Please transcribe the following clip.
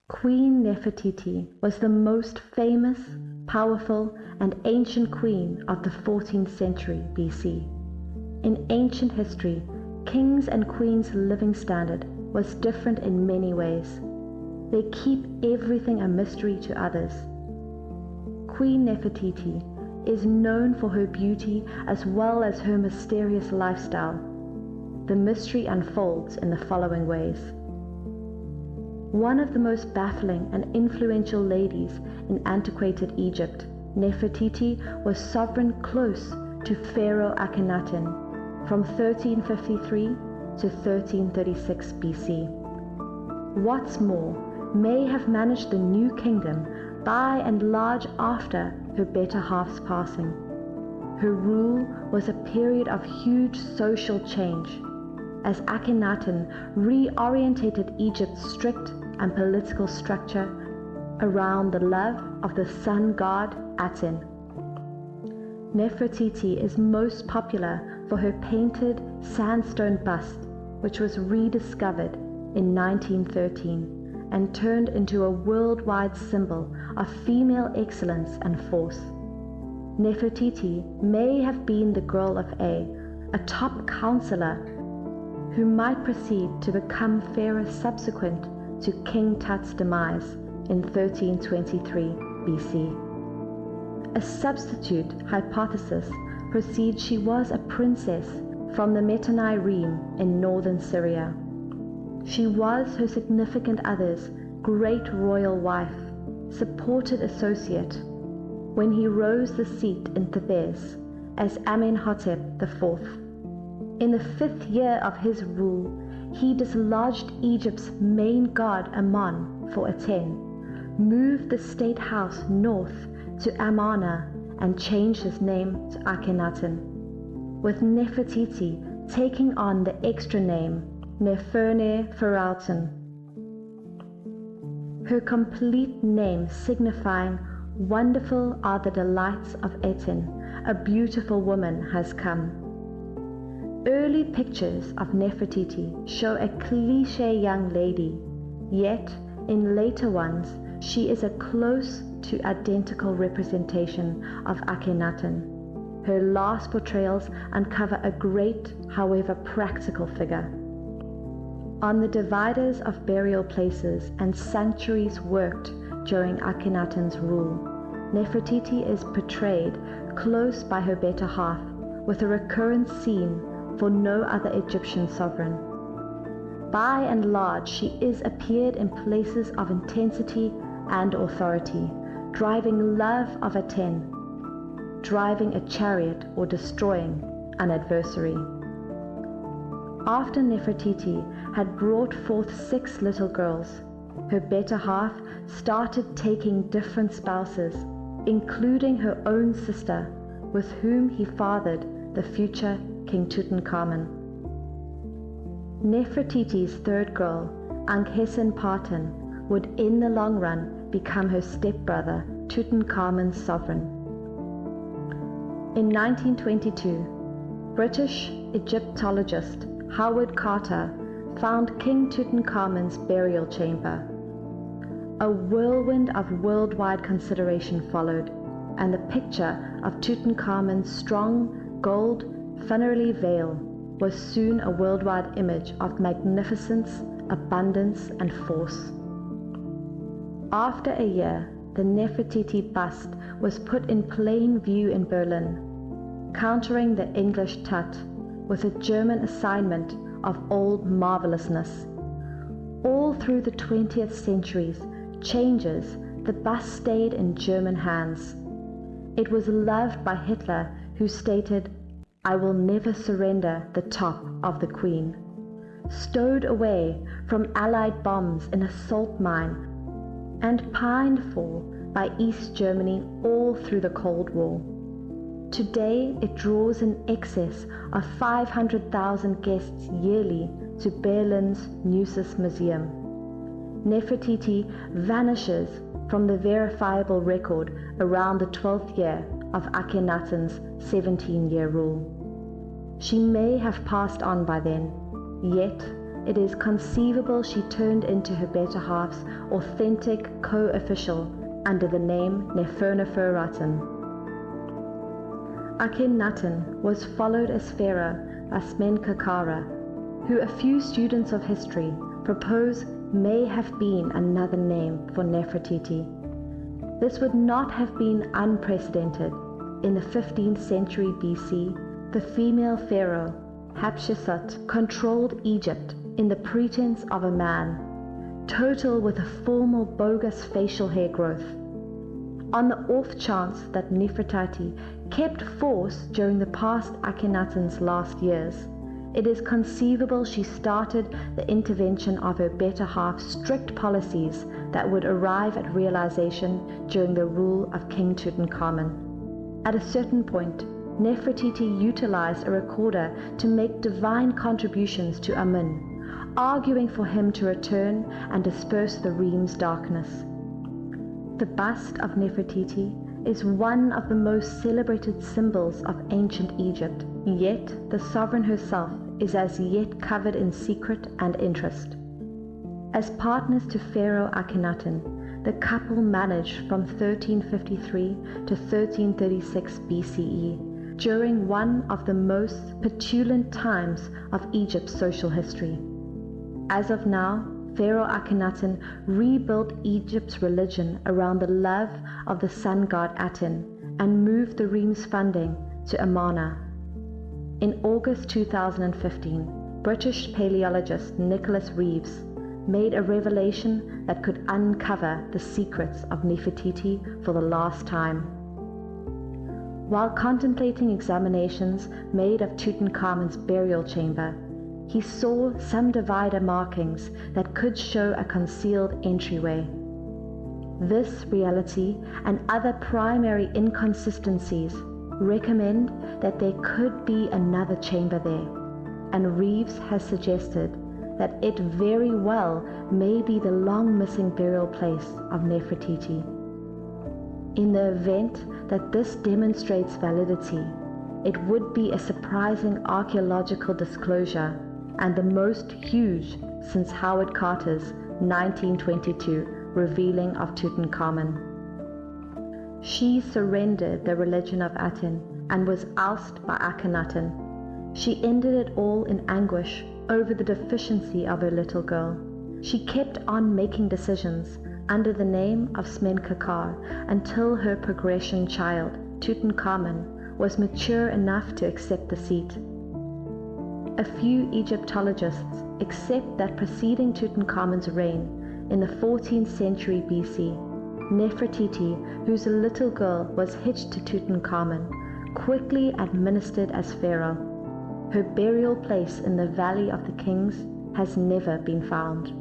Queen Nefertiti was the most famous, powerful, and ancient queen of the 14th century BC. In ancient history, kings and queens' living standard was different in many ways. They keep everything a mystery to others. Queen Nefertiti is known for her beauty as well as her mysterious lifestyle. The mystery unfolds in the following ways. One of the most baffling and influential ladies in antiquated Egypt, Nefertiti was sovereign close to Pharaoh Akhenaten from 1353 to 1336 BC. What's more, may have managed the new kingdom by and large after her better half's passing. Her rule was a period of huge social change, as Akhenaten reorientated Egypt's strict and political structure around the love of the sun god Aten. Nefertiti is most popular for her painted sandstone bust, which was rediscovered in 1913 and turned into a worldwide symbol of female excellence and force. Nefertiti may have been the girl of a top counselor who might proceed to become pharaoh subsequent to King Tut's demise in 1323 BC. A substitute hypothesis proceeds she was a princess from the Mitanni realm in northern Syria. She was her significant other's great royal wife, supported associate, when he rose the seat in Thebes as Amenhotep IV. In the 5th year of his rule, he dislodged Egypt's main god Ammon for Aten, moved the state house north to Amarna, and changed his name to Akhenaten, with Nefertiti taking on the extra name Nefertiti, her complete name signifying "Wonderful are the delights of Aten, a beautiful woman has come." Early pictures of Nefertiti show a cliché young lady, yet in later ones she is a close to identical representation of Akhenaten. Her last portrayals uncover a great, however practical figure. On the dividers of burial places and sanctuaries worked during Akhenaten's rule, Nefertiti is portrayed close by her better half, with a recurrent scene for no other Egyptian sovereign. By and large, she is appeared in places of intensity and authority, driving love of Aten, driving a chariot or destroying an adversary. After Nefertiti had brought forth 6 little girls, her better half started taking different spouses, including her own sister, with whom he fathered the future King Tutankhamun. Nefertiti's 3rd girl, Ankhesenpaten, would in the long run become her stepbrother, Tutankhamun's sovereign. In 1922, British Egyptologist Howard Carter found King Tutankhamun's burial chamber. A whirlwind of worldwide consideration followed, and the picture of Tutankhamun's strong, gold, funerary veil was soon a worldwide image of magnificence, abundance, and force. After a year, the Nefertiti bust was put in plain view in Berlin, countering the English Tut with a German assignment of old marvelousness. All through the 20th century's changes, the bust stayed in German hands. It was loved by Hitler, who stated, "I will never surrender the top of the Queen." Stowed away from Allied bombs in a salt mine, and pined for by East Germany all through the Cold War. Today it draws in excess of 500,000 guests yearly to Berlin's Neues Museum. Nefertiti vanishes from the verifiable record around the 12th year of Akhenaten's 17-year rule. She may have passed on by then, yet it is conceivable she turned into her better half's authentic co-official under the name Nefertiti. Akhenaten was followed as pharaoh by Smenkhkare, who a few students of history propose may have been another name for Nefertiti. This would not have been unprecedented. In the 15th century BC, the female pharaoh, Hatshepsut, controlled Egypt in the pretense of a man, total with a formal bogus facial hair growth. On the off chance that Nefertiti kept force during the past Akhenaten's last years, it is conceivable she started the intervention of her better half's strict policies that would arrive at realization during the rule of King Tutankhamun. At a certain point, Nefertiti utilized a recorder to make divine contributions to Amun, arguing for him to return and disperse the realm's darkness. The bust of Nefertiti is one of the most celebrated symbols of ancient Egypt, yet the sovereign herself is as yet covered in secret and interest. As partners to Pharaoh Akhenaten, the couple managed from 1353 to 1336 BCE, during one of the most petulant times of Egypt's social history. As of now, Pharaoh Akhenaten rebuilt Egypt's religion around the love of the sun god Aten and moved the realm's funding to Amarna. In August 2015, British paleologist Nicholas Reeves made a revelation that could uncover the secrets of Nefertiti for the last time. While contemplating examinations made of Tutankhamun's burial chamber, he saw some divider markings that could show a concealed entryway. This reality and other primary inconsistencies recommend that there could be another chamber there, and Reeves has suggested that it very well may be the long-missing burial place of Nefertiti. In the event that this demonstrates validity, it would be a surprising archaeological disclosure and the most huge since Howard Carter's 1922 revealing of Tutankhamun. She surrendered the religion of Aten and was ousted by Akhenaten. She ended it all in anguish over the deficiency of her little girl. She kept on making decisions under the name of Smenkhkare until her progression child, Tutankhamun, was mature enough to accept the seat. A few Egyptologists accept that preceding Tutankhamun's reign in the 14th century BC, Nefertiti, whose little girl was hitched to Tutankhamun, quickly administered as pharaoh. Her burial place in the Valley of the Kings has never been found.